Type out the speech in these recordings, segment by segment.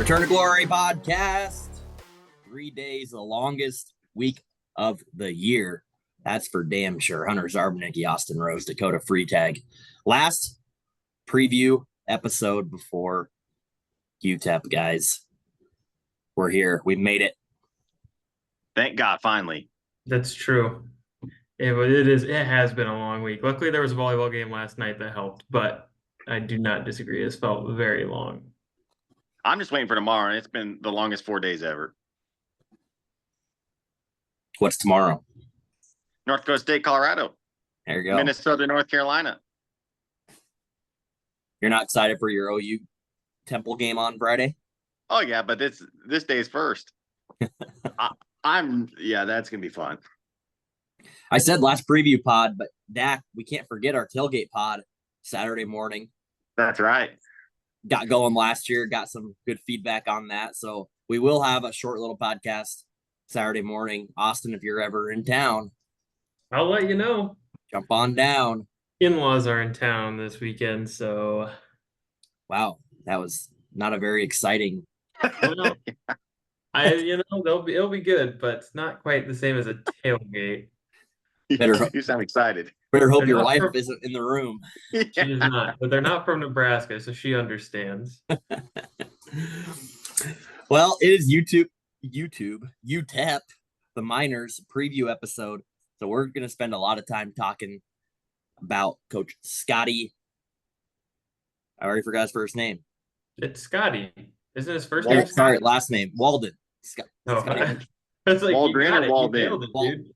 Return to Glory podcast. 3 days, the longest week of the year. That's for damn sure. Hunter Zarbanicki, Austin Rose, Dakota Freetag. Last preview episode before UTEP, guys. We're here. We made it. Thank God, finally. That's true. It has been a long week. Luckily, there was a volleyball game last night that helped, but I do not disagree. It's felt very long. I'm just waiting for tomorrow, and it's been the longest 4 days ever. What's tomorrow? North Dakota State, Colorado. There you go. Minnesota, North Carolina. You're not excited for your OU Temple game on Friday? Oh, yeah, but this day's first. That's going to be fun. I said last preview pod, but Dak, we can't forget our tailgate pod Saturday morning. That's right. Got going last year, got some good feedback on that. So we will have a short little podcast Saturday morning. Austin, if you're ever in town, I'll let you know. jump on down. In-laws are in town this weekend, so Wow, that was not a very exciting. well, it'll be good, but it's not quite the same as a tailgate. You sound excited. Better hope They're your not wife from- isn't in the room. She is not, but they're not from Nebraska, so she understands. Well, it is UTEP, the Miners preview episode. So we're going to spend a lot of time talking about Coach Scotty. I already forgot his first name. It's Scotty. Isn't his first Oh, name? sorry, last name. Walden. Scotty. It's like Waldron you got or it. Walden? You nailed it, dude.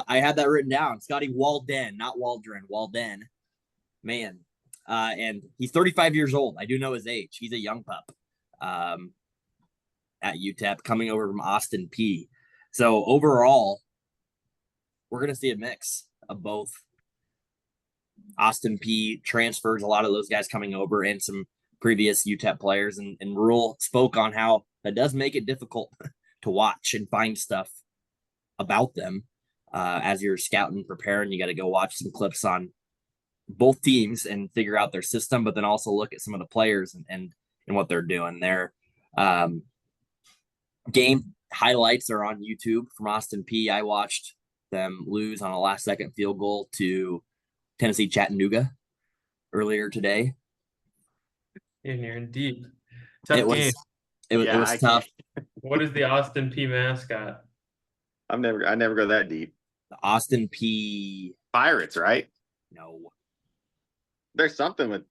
I had that written down. Scotty Walden, not Waldron. Walden. Man. And he's 35 years old. I do know his age. He's a young pup at UTEP, coming over from Austin P. So overall, we're going to see a mix of both Austin P transfers, a lot of those guys coming over, and some previous UTEP players. And Rule spoke on how that does make it difficult to watch and find stuff about them. As you're scouting and preparing, you got to go watch some clips on both teams and figure out their system, but then also look at some of the players and what they're doing. Their game highlights are on YouTube from Austin P. I watched them lose on a last-second field goal to Tennessee Chattanooga earlier today. And you're in deep. Tough game. It was tough. What is the Austin P mascot? I never go that deep. The Austin P. Pirates, right? No. There's something with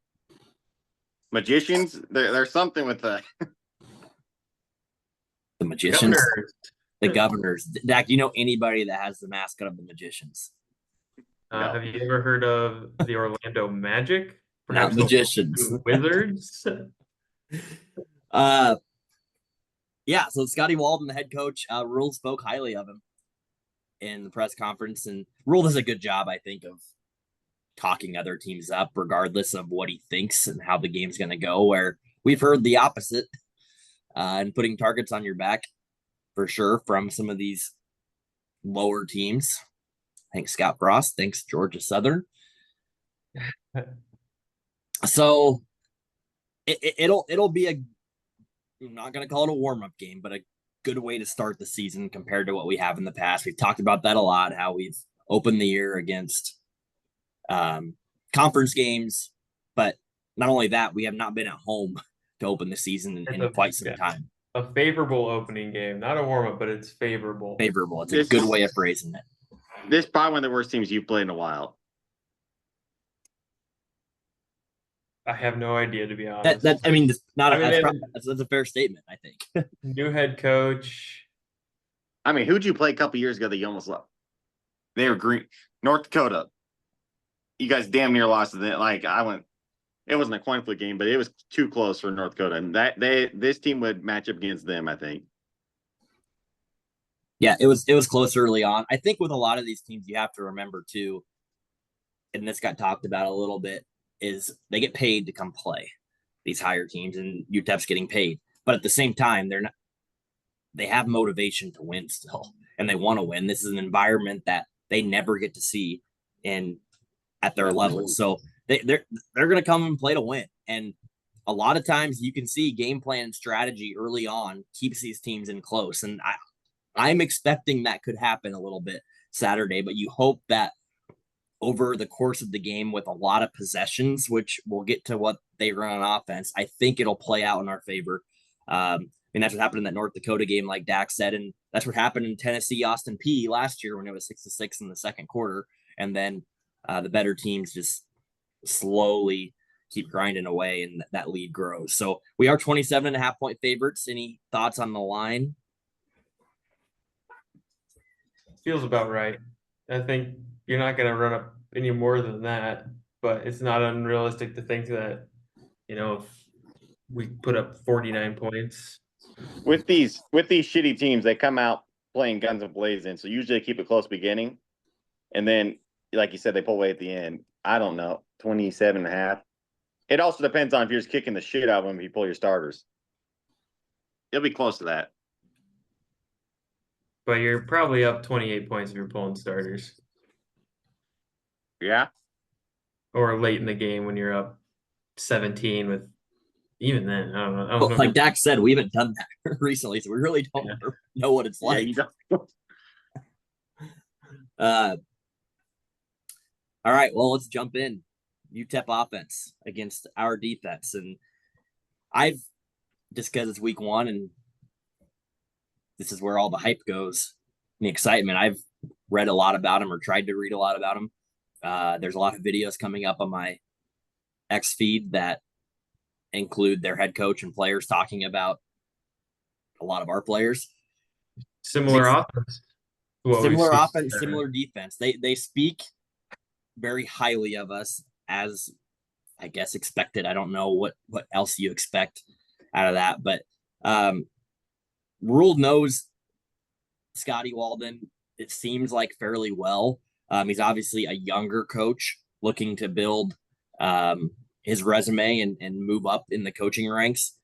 magicians. There's something with The Magicians. The Governors. Dak, do you know anybody that has the mascot of the Magicians? No. Have you ever heard of the Orlando Magic? Not Magicians. Wizards? Yeah, so Scotty Walden, the head coach, Rule spoke highly of him in the press conference, and Rule does a good job, I think, of talking other teams up, regardless of what he thinks and how the game's going to go, where we've heard the opposite and putting targets on your back for sure from some of these lower teams. Thanks, Scott Frost. Thanks, Georgia Southern. So it'll be I'm not going to call it a warm-up game, but a good way to start the season compared to what we have in the past. We've talked about that a lot, how we've opened the year against conference games, but not only that, we have not been at home to open the season in quite some time. A favorable opening game, not a warm-up, but it's favorable. Favorable. It's a good way of phrasing it. This is probably one of the worst teams you've played in a while. I have no idea, to be honest. That's a fair statement, I think. New head coach. I mean, who'd you play a couple years ago that you almost loved? They were green. North Dakota. You guys damn near lost to them. It wasn't a coin flip game, but it was too close for North Dakota. And this team would match up against them, I think. Yeah, it was close early on. I think with a lot of these teams, you have to remember too, and this got talked about a little bit, is they get paid to come play, these higher teams, and UTEP's getting paid. But at the same time, they have motivation to win still, and they want to win. This is an environment that they never get to see at their level. So they're going to come and play to win. And a lot of times you can see game plan and strategy early on keeps these teams in close. And I'm expecting that could happen a little bit Saturday, but you hope that over the course of the game with a lot of possessions, which we'll get to what they run on offense, I think it'll play out in our favor. And that's what happened in that North Dakota game, like Dak said, and that's what happened in Tennessee Austin P last year when it was 6-6 in the second quarter, and then the better teams just slowly keep grinding away, and that lead grows. So we are 27.5-point favorites. Any thoughts on the line? Feels about right. I think you're not going to run up any more than that, but it's not unrealistic to think that, if we put up 49 points. With these shitty teams, they come out playing guns and blazing. So usually they keep it close beginning. And then, like you said, they pull away at the end. I don't know, 27.5. It also depends on if you're just kicking the shit out of them if you pull your starters. It'll be close to that. But you're probably up 28 points if you're pulling starters. Yeah. Or late in the game when you're up 17 with even then, I don't know. Well, like Dak said, we haven't done that recently, so we really don't know what it's like. You don't. All right, well, let's jump in. UTEP offense against our defense. And I've, just because it's week one and this is where all the hype goes, the excitement, I've read a lot about them or tried to read a lot about them. There's a lot of videos coming up on my X feed that include their head coach and players talking about a lot of our players. Similar offense. Similar offense, similar defense. They speak very highly of us, as I guess expected. I don't know what else you expect out of that, but Rule knows Scotty Walden, it seems like, fairly well. He's obviously a younger coach looking to build his resume and move up in the coaching ranks.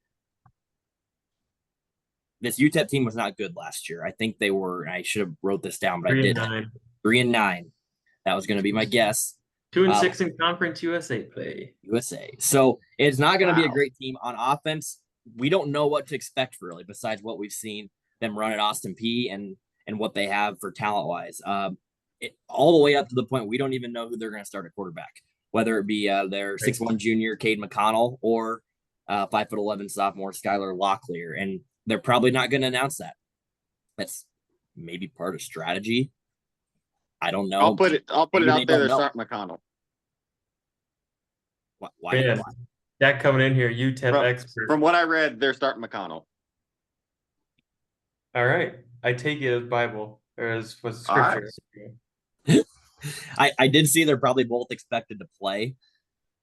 This UTEP team was not good last year. I think they were, I should have wrote this down, but 3-9. 3-9. That was going to be my guess. 2-6 in Conference USA play. So it's not going to be a great team on offense. We don't know what to expect really, besides what we've seen them run at Austin P and what they have for talent wise. All the way up to the point we don't even know who they're going to start at quarterback, whether it be their 6'1" junior Cade McConnell or 5'11" sophomore Skylar Locklear, and they're probably not going to announce that. That's maybe part of strategy. I don't know. I'll put it out there. They're starting McConnell. Why? That coming in here, UTEP expert. From what I read, they're starting McConnell. All right, I take it as Bible or as scripture. I did see they're probably both expected to play,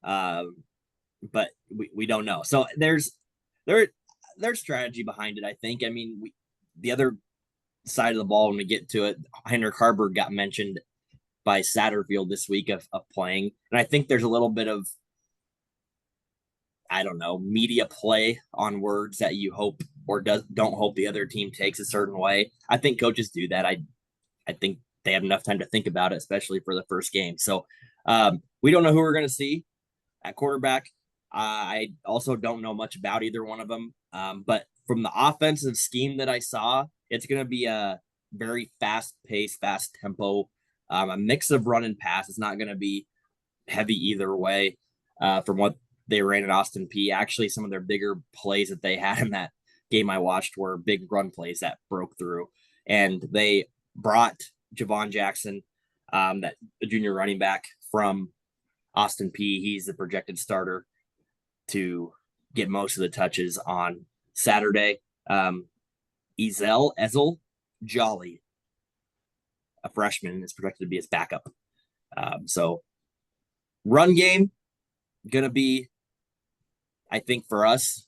but we don't know. So there's strategy behind it, I think. I mean, the other side of the ball, when we get to it, Heinrich Harburg got mentioned by Satterfield this week of playing, and I think there's a little bit of, I don't know, media play on words that you hope or don't hope the other team takes a certain way. I think coaches do that. I think they have enough time to think about it, especially for the first game. So we don't know who we're going to see at quarterback. I also don't know much about either one of them. But from the offensive scheme that I saw, it's going to be a very fast-paced, fast-tempo, a mix of run and pass. It's not going to be heavy either way from what they ran at Austin P. Actually, some of their bigger plays that they had in that game I watched were big run plays that broke through. And they brought Javon Jackson, that junior running back from Austin P. He's the projected starter to get most of the touches on Saturday. Ezel Jolly, a freshman, is projected to be his backup. So run game gonna be, I think, for us,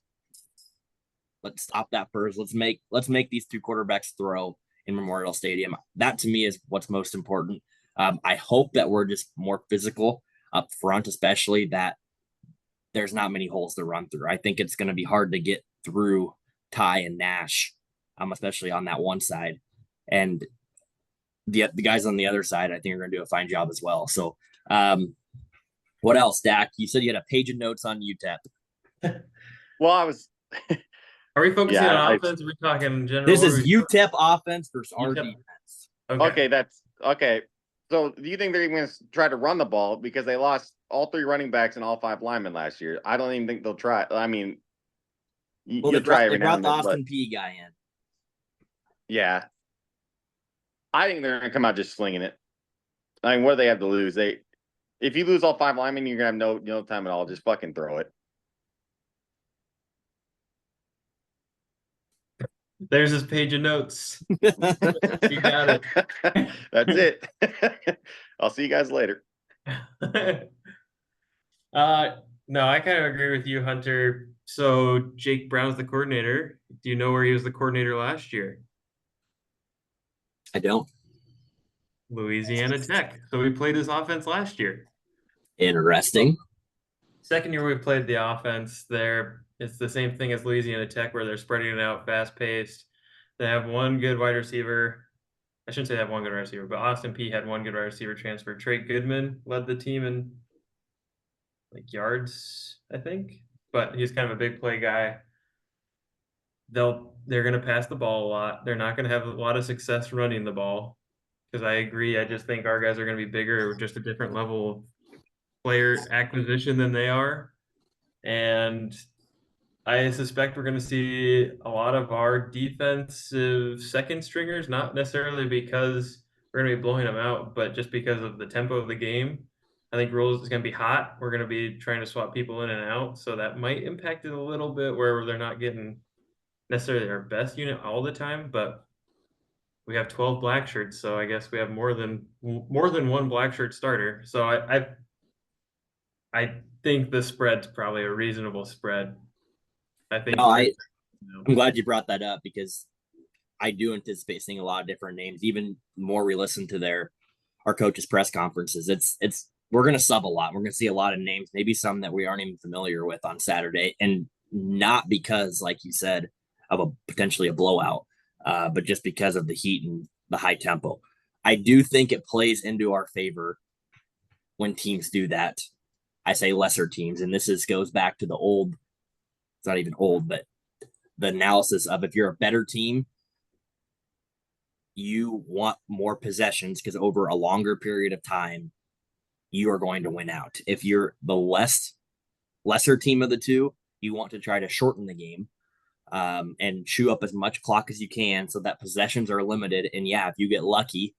let's stop that first. Let's make these two quarterbacks throw in Memorial Stadium. That to me is what's most important. I hope that we're just more physical up front, especially that there's not many holes to run through. I think it's going to be hard to get through Ty and Nash, especially on that one side. And the guys on the other side, I think, are going to do a fine job as well. So what else, Dak? You said you had a page of notes on UTEP. Well, I was. Are we focusing Yeah, on offense? Are we talking general? This or is are we- UTEP offense versus our UTEP. defense. okay. That's okay. So, do you think they're even going to try to run the ball because they lost all 3 running backs and all 5 linemen last year? I don't even think they'll try. I mean, Well, you'll try they every now brought and the then, but Austin P guy in. yeah, I think they're going to come out just slinging it. I mean, what do they have to lose? If you lose all 5 linemen, you're going to have no time at all. Just fucking throw it. There's his page of notes. You got it. That's it. I'll see you guys later. No, I kind of agree with you, Hunter. So Jake Brown's the coordinator. Do you know where he was the coordinator last year? I don't. Louisiana Tech. So we played his offense last year. Interesting. Second year we played the offense there. It's the same thing as Louisiana Tech where they're spreading it out fast paced. They have one good wide receiver. I shouldn't say they have one good wide receiver, but Austin P had one good wide receiver transfer. Trey Goodman led the team in like yards, I think, but he's kind of a big play guy. They're going to pass the ball a lot. They're not going to have a lot of success running the ball because I agree. I just think our guys are going to be bigger, just a different level of player acquisition than they are. And I suspect we're going to see a lot of our defensive second stringers, not necessarily because we're going to be blowing them out, but just because of the tempo of the game. I think rules is going to be hot. We're going to be trying to swap people in and out. So that might impact it a little bit where they're not getting necessarily our best unit all the time, but we have 12 black shirts. So I guess we have more than one black shirt starter. So I think the spread's probably a reasonable spread. I think I'm glad you brought that up because I do anticipate seeing a lot of different names. Even more we listen to our coaches' press conferences. We're going to sub a lot. We're going to see a lot of names, maybe some that we aren't even familiar with on Saturday, and not because, like you said, of potentially a blowout, but just because of the heat and the high tempo. I do think it plays into our favor when teams do that. I say lesser teams, and goes back to the old. It's not even old, but the analysis of if you're a better team, you want more possessions because over a longer period of time, you are going to win out. If you're the lesser team of the two, you want to try to shorten the game and chew up as much clock as you can so that possessions are limited. And yeah, if you get lucky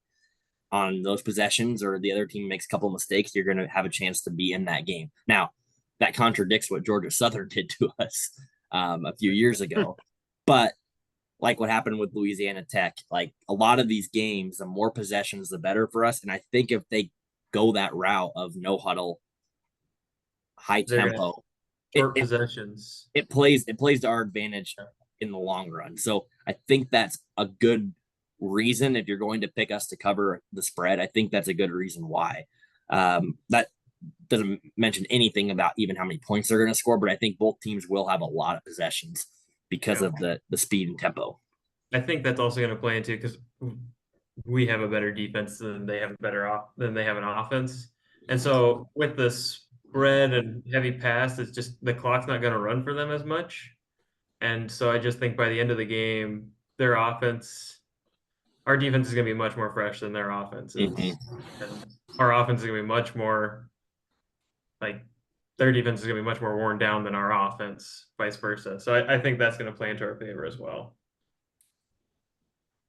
on those possessions or the other team makes a couple of mistakes, you're going to have a chance to be in that game. Now, that contradicts what Georgia Southern did to us a few years ago. But like what happened with Louisiana Tech, like a lot of these games, the more possessions, the better for us. And I think if they go that route of no huddle, high tempo, possessions, it plays to our advantage in the long run. So I think that's a good reason if you're going to pick us to cover the spread. I think that's a good reason why. That doesn't mention anything about even how many points they're going to score, but I think both teams will have a lot of possessions because of the speed and tempo. I think that's also going to play into because we have a better defense than they have an offense. And so with the spread and heavy pass, it's just the clock's not going to run for them as much. And so I just think by the end of the game, our defense is going to be much more fresh than their offense is. Mm-hmm. And our offense is going to be much more like their defense is going to be much more worn down than our offense, vice versa. So I think that's going to play into our favor as well.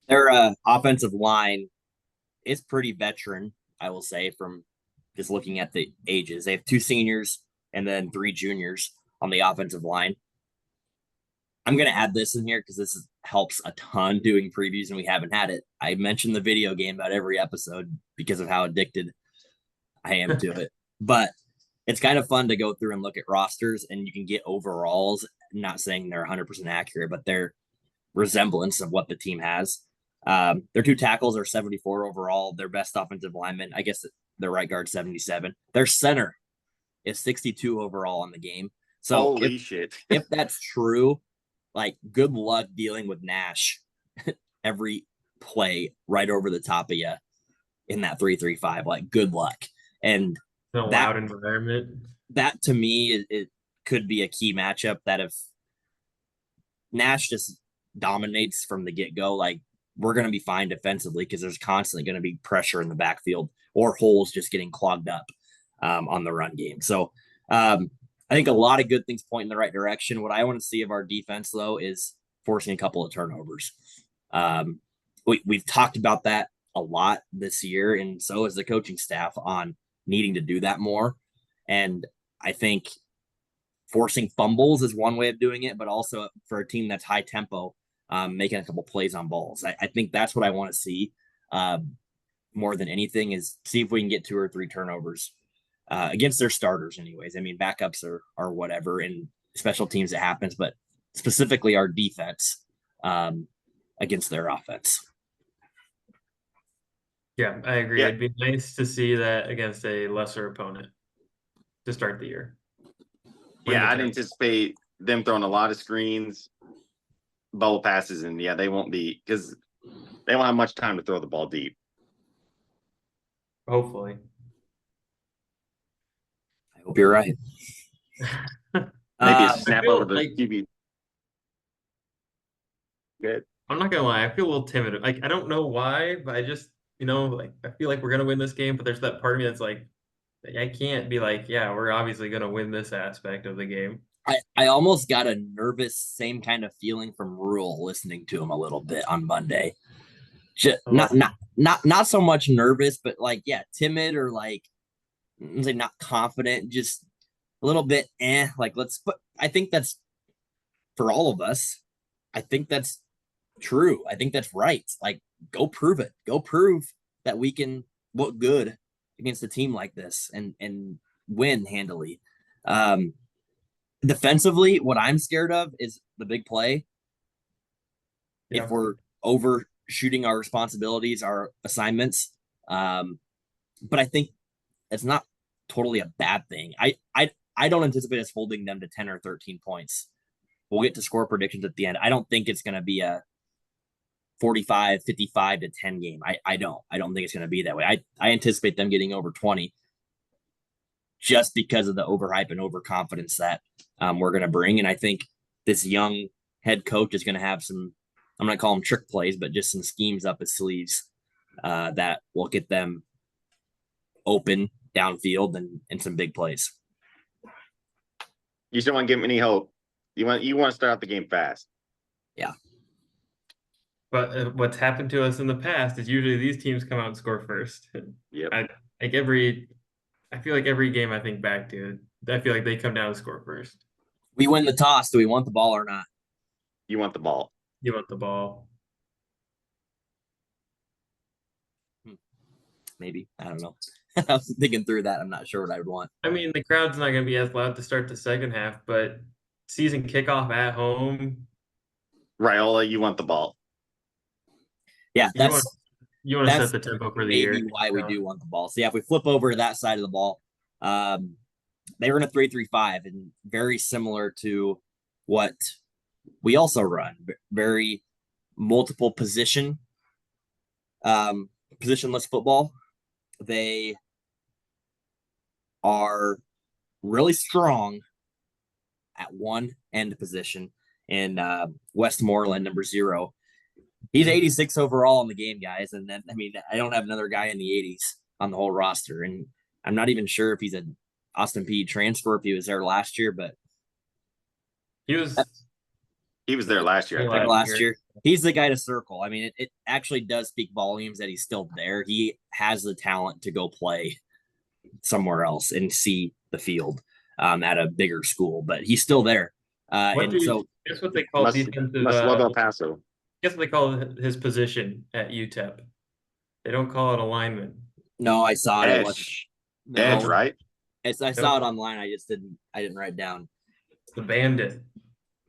Their offensive line is pretty veteran, I will say, from just looking at the ages. They have 2 seniors and then 3 juniors on the offensive line. I'm going to add this in here because this helps a ton doing previews, and we haven't had it. I mentioned the video game about every episode because of how addicted I am to it. But it's kind of fun to go through and look at rosters, and you can get overalls. I'm not saying they're 100% accurate, but their resemblance of what the team has. Their 2 tackles are 74 overall. Their best offensive lineman, I guess their right guard 77. Their center is 62 overall in the game. So holy shit. If that's true, like good luck dealing with Nash every play right over the top of you in that 3-3-5. Like good luck. And in a loud environment. That to me it could be a key matchup that if Nash just dominates from the get-go. Like, we're going to be fine defensively because there's constantly going to be pressure in the backfield or holes just getting clogged up on the run game. So I think a lot of good things point in the right direction. What I want to see of our defense, though, is forcing a couple of turnovers. We've talked about that a lot this year, and so is the coaching staff on needing to do that more. And I think forcing fumbles is one way of doing it, but also for a team that's high tempo, making a couple plays on balls. I think that's what I want to see more than anything, is see if we can get 2 or 3 turnovers against their starters anyways. I mean, backups are whatever, and special teams it happens, but specifically our defense against their offense. Yeah, I agree. Yeah. It'd be nice to see that against a lesser opponent to start the year. Yeah, I'd anticipate them throwing a lot of screens, bubble passes, and they won't be, because they won't have much time to throw the ball deep. Hopefully. I hope you're right. Maybe a snap over the like, QB. Good. I'm not gonna lie, I feel a little timid. Like, I don't know why, but I just, like, I feel like we're gonna win this game, but there's that part of me that's like, I can't be like, yeah, we're obviously gonna win this aspect of the game. I almost got a nervous, same kind of feeling from Rule listening to him a little bit on Monday. Just not so much nervous, but like, yeah, timid, or like not confident, just a little bit like, let's put, I think that's for all of us. I think that's true. I think that's right. Like, go prove it. Go prove that we can look good against a team like this and win handily. Defensively, what I'm scared of is the big play. Yeah. If we're overshooting our responsibilities, our assignments. But I think it's not totally a bad thing. I don't anticipate us holding them to 10 or 13 points. We'll get to score predictions at the end. I don't think it's going to be a 45, 55 to 10 game. I don't think it's going to be that way. I anticipate them getting over 20 just because of the overhype and overconfidence that we're going to bring. And I think this young head coach is going to have some, I'm going to call them trick plays, but just some schemes up his sleeves that will get them open downfield and some big plays. You just don't want to give them any hope. You want to start out the game fast. Yeah. But what's happened to us in the past is usually these teams come out and score first. Yep. I feel like every game I think back to, I feel like they come down and score first. We win the toss. Do we want the ball or not? You want the ball. You want the ball. Maybe. I don't know. I was thinking through that. I'm not sure what I would want. I mean, the crowd's not going to be as loud to start the second half, but season kickoff at home. Raiola, you want the ball. Yeah, you want to set the tempo for the year. Maybe why we do want the ball. So yeah, if we flip over to that side of the ball, they run a 3-3-5, and very similar to what we also run. Very multiple positionless football. They are really strong at one end position in Westmoreland, number 0. He's 86 overall in the game, guys. And then, I mean, I don't have another guy in the 80s on the whole roster. And I'm not even sure if he's an Austin Peay transfer, if he was there last year, but he was there last year. I think. Last year. He's the guy to circle. I mean, it actually does speak volumes that he's still there. He has the talent to go play somewhere else and see the field at a bigger school, but he's still there. Guess what they call defensive. Must love El Paso. Guess what they call his position at UTEP? They don't call it a lineman. No, I saw it. Edge, right? I saw it online. I didn't write down. It's the bandit.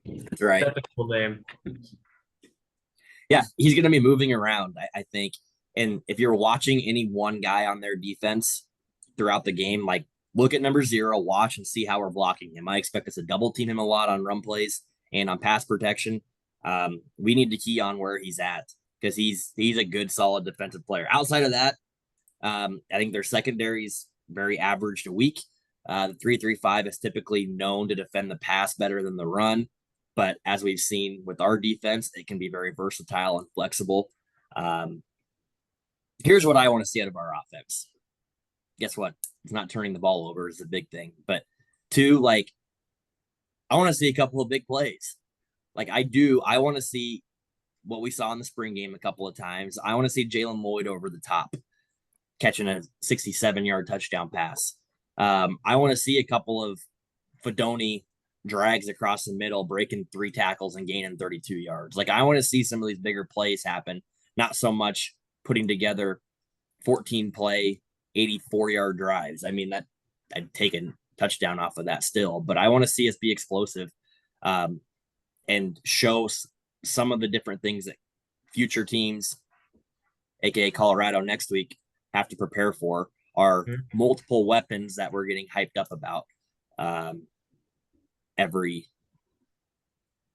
That's right. Technical name. Yeah, he's going to be moving around, I think. And if you're watching any one guy on their defense throughout the game, like, look at number 0, watch and see how we're blocking him. I expect us to double team him a lot on run plays and on pass protection. We need to key on where he's at because he's a good, solid defensive player. Outside of that, I think their secondary is very average to weak. The 3-3-5 is typically known to defend the pass better than the run. But as we've seen with our defense, it can be very versatile and flexible. Here's what I want to see out of our offense. Guess what? It's not turning the ball over is a big thing. But two, like, I want to see a couple of big plays. Like I want to see what we saw in the spring game a couple of times. I want to see Jalen Lloyd over the top catching a 67-yard touchdown pass. I want to see a couple of Fedoni drags across the middle, breaking 3 tackles and gaining 32 yards. Like I want to see some of these bigger plays happen, not so much putting together 14 play, 84-yard drives. I mean, that I'd take a touchdown off of that still, but I want to see us be explosive and show some of the different things that future teams, aka Colorado next week, have to prepare for are multiple weapons that we're getting hyped up about every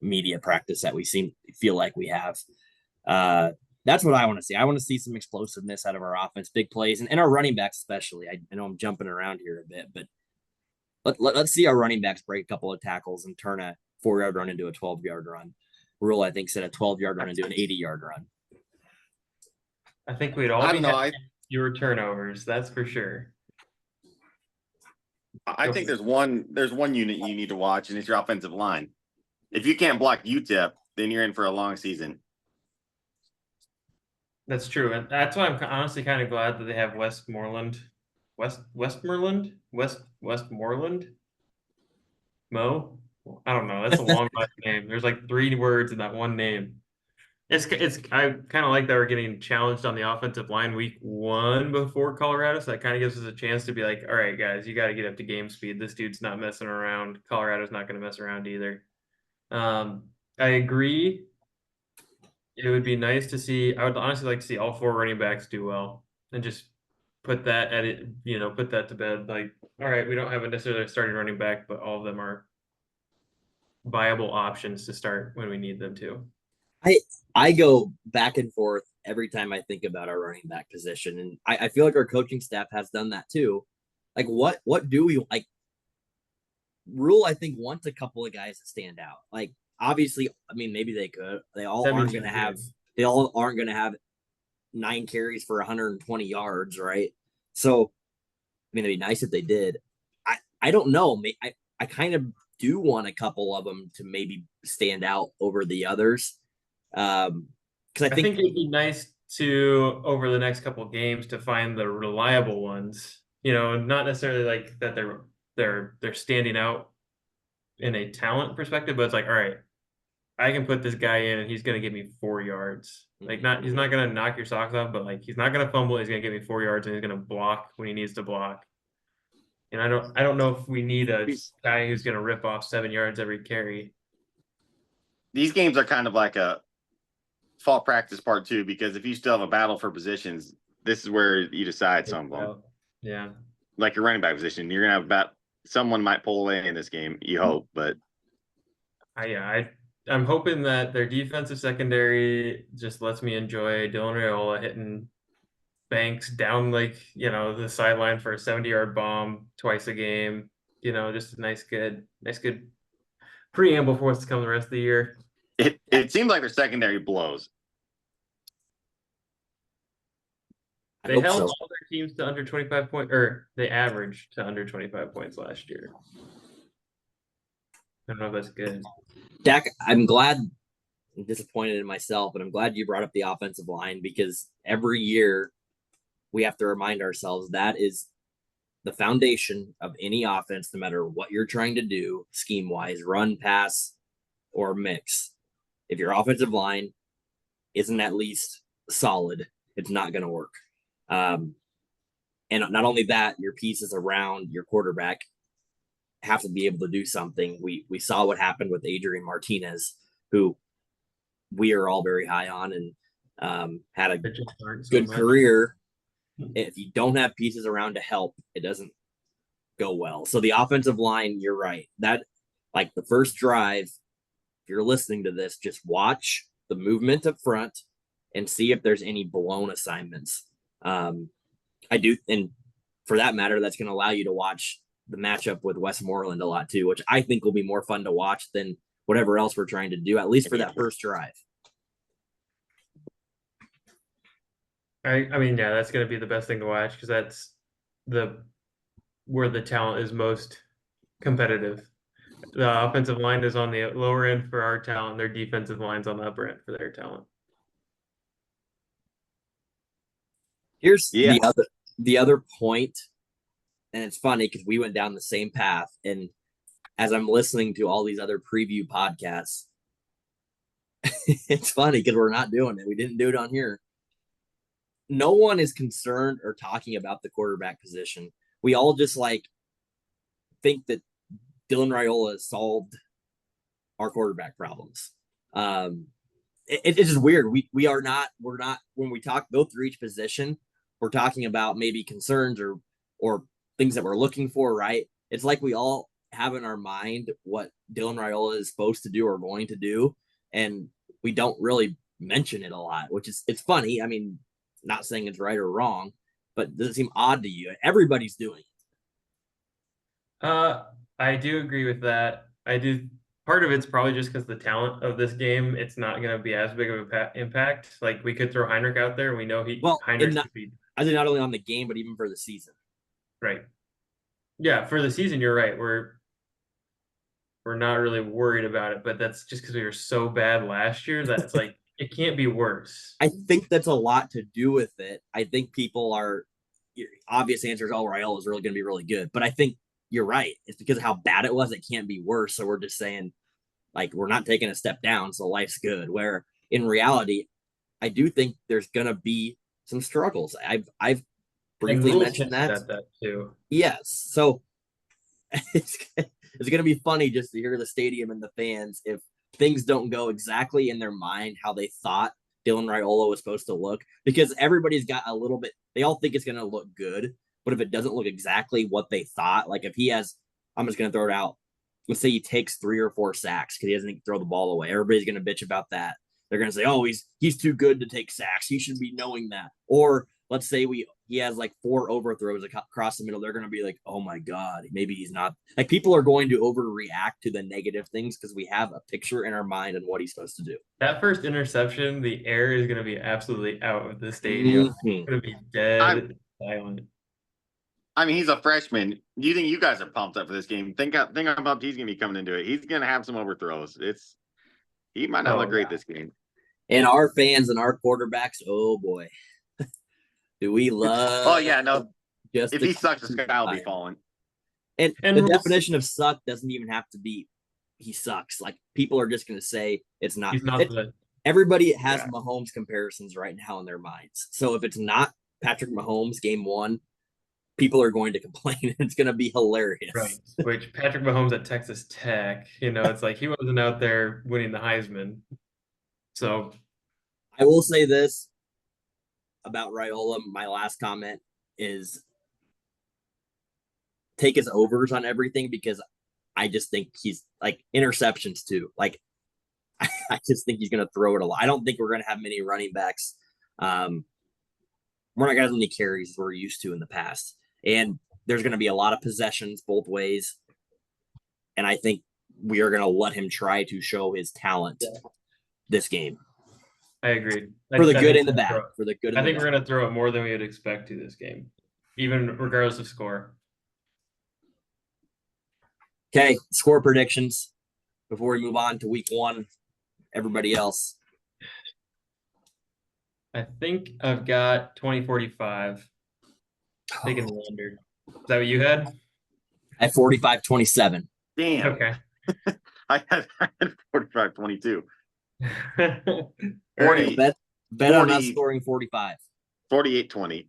media practice that we feel like we have. That's what I want to see. I want to see some explosiveness out of our offense, big plays, and our running backs especially. I know I'm jumping around here a bit, but let's see our running backs break a couple of tackles and turn a 4-yard run into a 12-yard run. Rule, I think, said a 12-yard run into an 80-yard run. I think we'd all be fewer turnovers. That's for sure. I think there's one unit you need to watch, and it's your offensive line. If you can't block UTEP, then you're in for a long season. That's true, and that's why I'm honestly kind of glad that they have Westmoreland. Mo? I don't know. That's a long last name. There's like 3 words in that one name. It's I kind of like that we're getting challenged on the offensive line week 1 before Colorado, so that kind of gives us a chance to be like, all right, guys, you got to get up to game speed. This dude's not messing around. Colorado's not going to mess around either. I agree. It would be nice to see. I would honestly like to see all 4 running backs do well and just put that put that to bed. Like, all right, we don't have a necessarily starting running back, but all of them are viable options to start when we need them to. I go back and forth every time I think about our running back position, and I feel like our coaching staff has done that too. Like, what do we like? Rule, I think, wants a couple of guys to stand out. Like, obviously, I mean, maybe they could. They all aren't going to have 9 carries for 120 yards, right? So, I mean, it'd be nice if they did. I don't know. I kind of do want a couple of them to maybe stand out over the others. Because I think it'd be nice to, over the next couple of games, to find the reliable ones. Not necessarily like that they're standing out in a talent perspective, but it's like, all right, I can put this guy in and he's going to give me 4 yards. Like, he's not going to knock your socks off, but like, he's not going to fumble. He's going to give me 4 yards and he's going to block when he needs to block. And I don't know if we need a guy who's going to rip off 7 yards every carry. These games are kind of like a fall practice part 2, because if you still have a battle for positions, this is where you decide some of them. Yeah. Like your running back position, you're going to have someone might pull away in this game. You hope, but I'm hoping that their defensive secondary just lets me enjoy Dylan Raiola hitting Banks down the sideline for a 70-yard bomb twice a game. Just a nice good preamble for what's to come the rest of the year. It seems like their secondary blows. They held all their teams to under 25 points, or they averaged to under 25 points last year. I don't know if that's good. Dak, I'm glad, I'm disappointed in myself, but I'm glad you brought up the offensive line, because every year we have to remind ourselves that is the foundation of any offense, no matter what you're trying to do, scheme-wise, run, pass, or mix. If your offensive line isn't at least solid, it's not going to work. And not only that, your pieces around your quarterback have to be able to do something. We saw what happened with Adrian Martinez, who we are all very high on and had a good career. If you don't have pieces around to help, it doesn't go well. So the offensive line, you're right. That, like, the first drive, if you're listening to this, just watch the movement up front and see if there's any blown assignments. I do, and for that matter, that's going to allow you to watch the matchup with Westmoreland a lot too, which I think will be more fun to watch than whatever else we're trying to do, at least for that first drive. I mean, yeah, that's going to be the best thing to watch because that's where the talent is most competitive. The offensive line is on the lower end for our talent. Their defensive line's on the upper end for their talent. Here's the other point, and it's funny because we went down the same path. And as I'm listening to all these other preview podcasts, it's funny because we're not doing it. We didn't do it on here. No one is concerned or talking about the quarterback position. We all just think that Dylan Raiola has solved our quarterback problems. It's just weird. We're not when we go through each position, we're talking about maybe concerns or things that we're looking for, right? It's like we all have in our mind what Dylan Raiola is supposed to do or going to do, and we don't really mention it a lot, which is it's funny. I mean, not saying it's right or wrong, but does it seem odd to you? Everybody's doing it. I do agree with that. I do. Part of it's probably just because the talent of this game, it's not going to be as big of an impact. Like we could throw Heinrich out there. We know Heinrich could be. I think not only on the game, but even for the season. Right. Yeah, for the season, you're right. We're not really worried about it, but that's just because we were so bad last year that it's like it can't be worse. I think that's a lot to do with it. I think people are obvious answers. Oh, Raiola is really going to be really good, but I think you're right. It's because of how bad it was. It can't be worse. So we're just saying, we're not taking a step down, so life's good. Where in reality, I do think there's going to be some struggles. I've briefly mentioned that too. Yes. So it's going to be funny just to hear the stadium and the fans if things don't go exactly in their mind how they thought Dylan Raiola was supposed to look, because everybody's got a little bit, they all think it's going to look good, but if it doesn't look exactly what they thought, like if he has, I'm just going to throw it out, let's say he takes 3 or 4 sacks because he doesn't throw the ball away, everybody's going to bitch about that. They're going to say, oh, he's too good to take sacks, he should be knowing that. Or let's say he has 4 overthrows across the middle. They're going to be like, oh my God, maybe he's not. People are going to overreact to the negative things because we have a picture in our mind on what he's supposed to do. That first interception, the air is going to be absolutely out of the stadium. Mm-hmm. It's going to be dead silent. I mean, he's a freshman. Do you think you guys are pumped up for this game? Think how pumped he's going to be coming into it. He's going to have some overthrows. He might not look great this game. And our fans and our quarterbacks, oh boy. Do we love? Oh yeah, no. If he sucks, the sky will be falling. And the definition of suck doesn't even have to be he sucks. People are just going to say it's not. He's not good. Everybody has Mahomes comparisons right now in their minds. So if it's not Patrick Mahomes game 1, people are going to complain. It's going to be hilarious. Right. Which Patrick Mahomes at Texas Tech, it's like he wasn't out there winning the Heisman. So I will say this about Raiola, my last comment is take his overs on everything, because I just think he's interceptions too. I just think he's going to throw it a lot. I don't think we're going to have many running backs. We're not going to have many carries as we're used to in the past. And there's going to be a lot of possessions both ways. And I think we are going to let him try to show his talent this game. I agree. For the good and the bad. I think we're going to throw it more than we would expect to this game, even regardless of score. Okay, score predictions before we move on to week 1. Everybody else. I think I've got 20-45. Taking the under. Is that what you had? At 45-27. Damn. Okay. I had 45-22. 40, bet on us scoring 45. 48-20.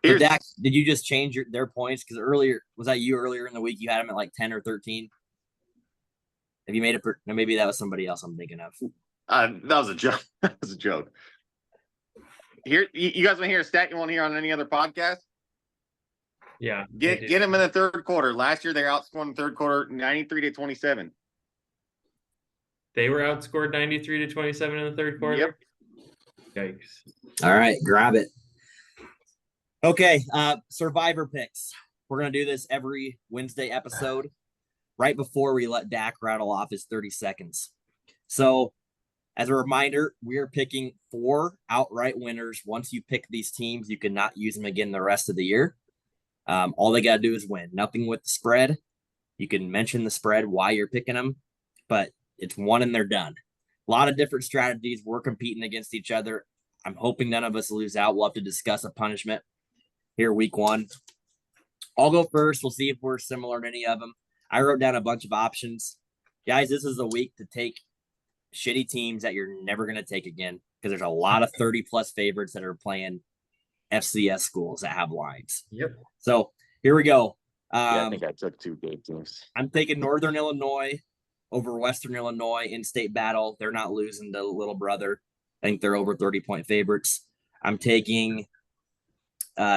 Dak, did you just change their points? Because was that you earlier in the week? You had them at 10 or 13. Have you made it? No, maybe that was somebody else I'm thinking of. That was a joke. That was a joke. Here, you guys want to hear a stat you want to hear on any other podcast? Yeah. Get them in the third quarter. Last year, they outscored in the third quarter 93-27. They were outscored 93-27 in the third quarter? Yep. Yikes. All right, grab it. Okay, survivor picks. We're going to do this every Wednesday episode. right before we let Dak rattle off his 30 seconds. So, as a reminder, we're picking 4 outright winners. Once you pick these teams, you cannot use them again the rest of the year. All they got to do is win. Nothing with the spread. You can mention the spread, why you're picking them, but it's one and they're done. A lot of different strategies. We're competing against each other. I'm hoping none of us lose out. We'll have to discuss a punishment here week 1. I'll go first. We'll see if we're similar to any of them. I wrote down a bunch of options. Guys, this is a week to take shitty teams that you're never going to take again because there's a lot of 30-plus favorites that are playing FCS schools that have lines. Yep. So here we go. I think I took 2 good teams. I'm taking Northern Illinois over Western Illinois in-state battle. They're not losing to little brother. I think they're over 30-point favorites. I'm taking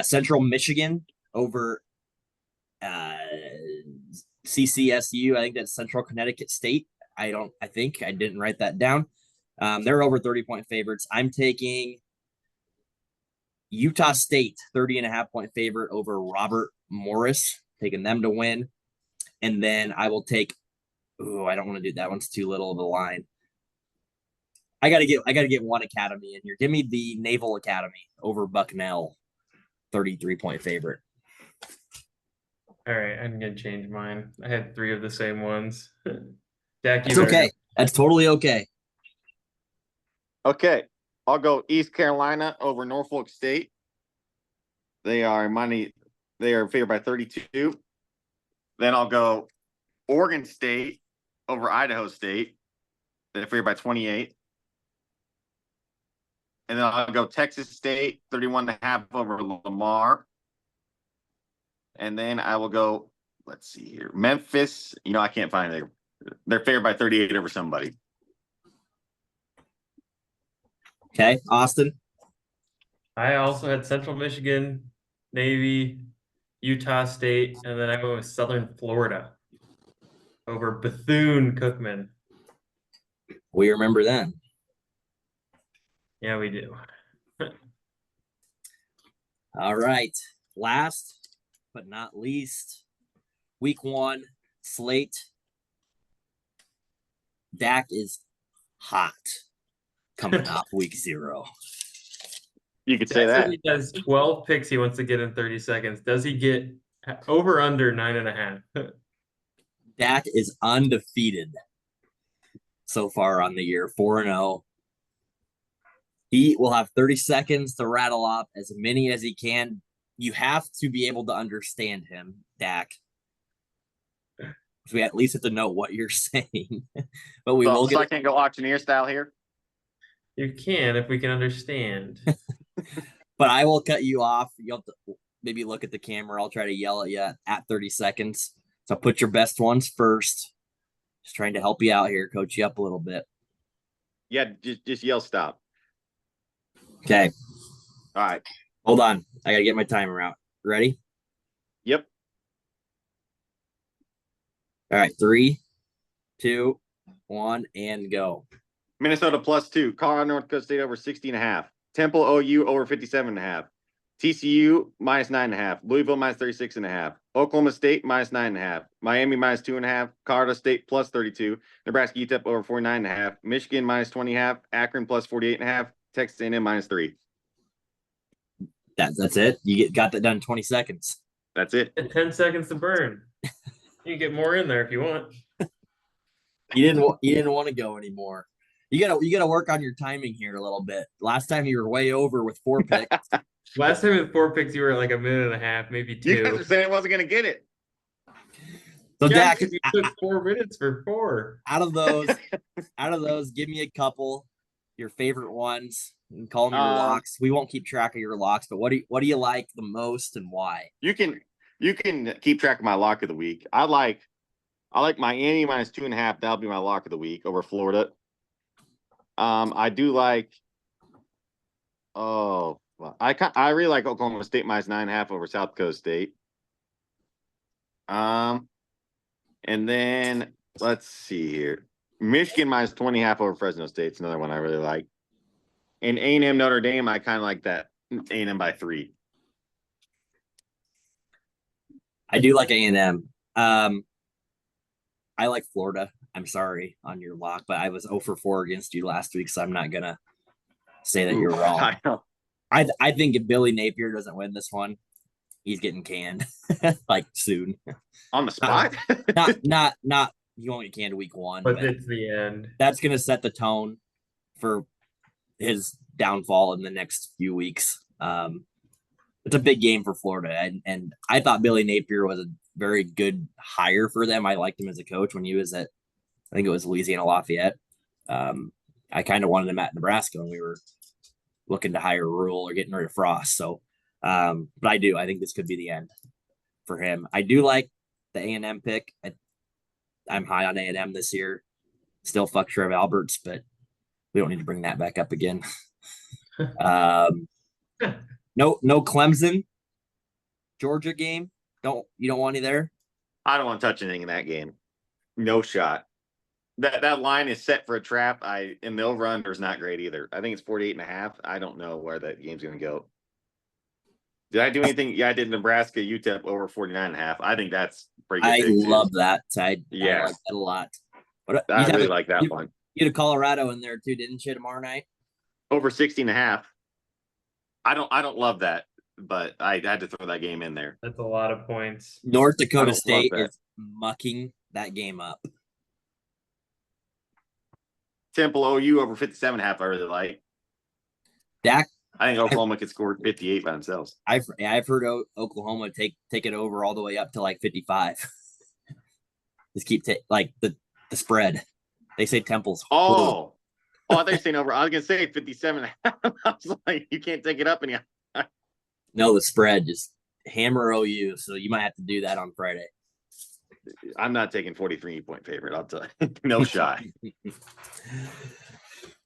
Central Michigan over CCSU. I think that's Central Connecticut State. I didn't write that down. They're over 30-point favorites. I'm taking Utah State, 30.5-point favorite over Robert Morris, taking them to win. And then I will take, I don't want to do that. One's too little of a line. I gotta get one academy in here. Give me the Naval Academy over Bucknell, 33-point favorite. All right, I'm gonna change mine. I had 3 of the same ones. Dak, That's okay. That's totally okay. Okay, I'll go East Carolina over Norfolk State. They are favored by 32. Then I'll go Oregon State over Idaho State. They're favored by 28. And then I'll go Texas State, 31.5 over Lamar. And then I will go, let's see here, Memphis. I can't find it. They're favored by 38 over somebody. Okay, Austin. I also had Central Michigan, Navy, Utah State, and then I went with Southern Florida over Bethune-Cookman. We remember them. Yeah, we do. All right. Last but not least, week 1 slate. Dak is hot coming off week 0. You could say that. He has 12 picks he wants to get in 30 seconds. Does he get over under 9.5? Dak is undefeated so far on the year, 4-0. He will have 30 seconds to rattle off as many as he can. You have to be able to understand him, Dak. So we at least have to know what you're saying. But we will get. So I can't go auctioneer style here. You can if we can understand. But I will cut you off. You'll have to maybe look at the camera. I'll try to yell at you at 30 seconds. So put your best ones first. Just trying to help you out here, coach you up a little bit. Yeah, just yell stop. Okay. All right. Hold on. I got to get my timer out. Ready? Yep. All right. 3, 2, 1, and go. Minnesota +2. Colorado North Dakota State over 60.5. Temple OU over 57.5. TCU -9.5. Louisville -36.5. Oklahoma State -9.5. Miami -2.5. Colorado State +32. Nebraska UTEP over 49.5. Michigan -20.5. Akron +48.5. Texas A&M -3. That's it. You got that done in 20 seconds. That's it. 10 seconds to burn. You can get more in there if you want. You didn't want to go anymore. You gotta work on your timing here a little bit. Last time you were way over with 4 picks. Last time with 4 picks, you were like a minute and a half, maybe 2. You guys were saying I wasn't going to get it. So Yeah, Dak, you took 4 minutes for 4. out of those, give me a couple, your favorite ones, and call them your locks. We won't keep track of your locks, but what do you like the most and why? You can keep track of my lock of the week. I like Miami -2.5. That'll be my lock of the week over Florida. I do like. Oh, well, I really like Oklahoma State -9.5 over South Dakota State. And then let's see here. Michigan -20.5 over Fresno State. It's another one I really like. And A&M Notre Dame, I kind of like that. A&M by 3. I do like A&M. I like Florida. I'm sorry on your lock, but I was 0 for 4 against you last week, so I'm not gonna say that you're wrong. I know. I think if Billy Napier doesn't win this one, he's getting canned like soon. On the spot? Not he won't get canned week 1, but it's the end. That's gonna set the tone for his downfall in the next few weeks. It's a big game for Florida, and I thought Billy Napier was a very good hire for them. I liked him as a coach when he was at, I think it was Louisiana Lafayette. I kind of wanted him at Nebraska when we were looking to hire Rule or getting rid of Frost. So, but I think this could be the end for him. I do like the A&M pick. I'm high on A&M this year. Still fuck Trev Alberts, but we don't need to bring that back up again. No Clemson, Georgia game. You don't want any there? I don't want to touch anything in that game. No shot. That line is set for a trap. And the over-under is not great either. I think it's 48.5. I don't know where that game's going to go. Did I do anything? Yeah, I did Nebraska, UTEP over 49.5. I think that's pretty good. I love that. I like that a lot. I really like that one. You had a Colorado in there too, didn't you, tomorrow night? Over 60.5. I don't love that, but I had to throw that game in there. That's a lot of points. North Dakota State is mucking that game up. Temple OU over 57.5. I really like. Dak. I think Oklahoma could score 58 by themselves. I've heard Oklahoma take it over all the way up to like 55. Just keep like the spread. They say Temple's. Oh, I thought you were saying over. I was gonna say 57.5. I was like, you can't take it up any. No, the spread, just hammer OU. So you might have to do that on Friday. I'm not taking 43-point favorite. I'll tell you. No shot.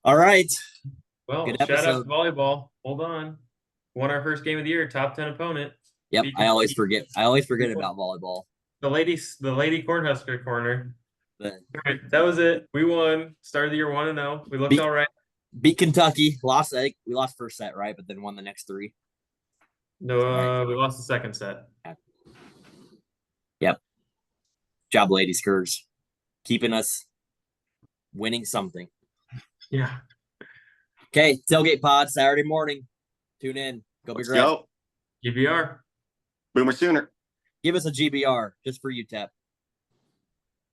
All right. Well, shout out to volleyball. Hold on. Won our first game of the year, top 10 opponent. Yep. I always forget about volleyball. The lady Cornhusker corner. But that was it. We won. Started the year 1-0. We looked all right. Beat Kentucky. We lost first set, right? But then won the next 3. No, we lost the second set. Yep. Job, ladies, Kurz. Keeping us winning something. Yeah. Okay, Tailgate Pod, Saturday morning. Tune in. Go Big Red. Go. GBR. Boomer Sooner. Give us a GBR just for UTEP.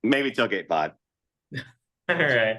Maybe Tailgate Pod. All right.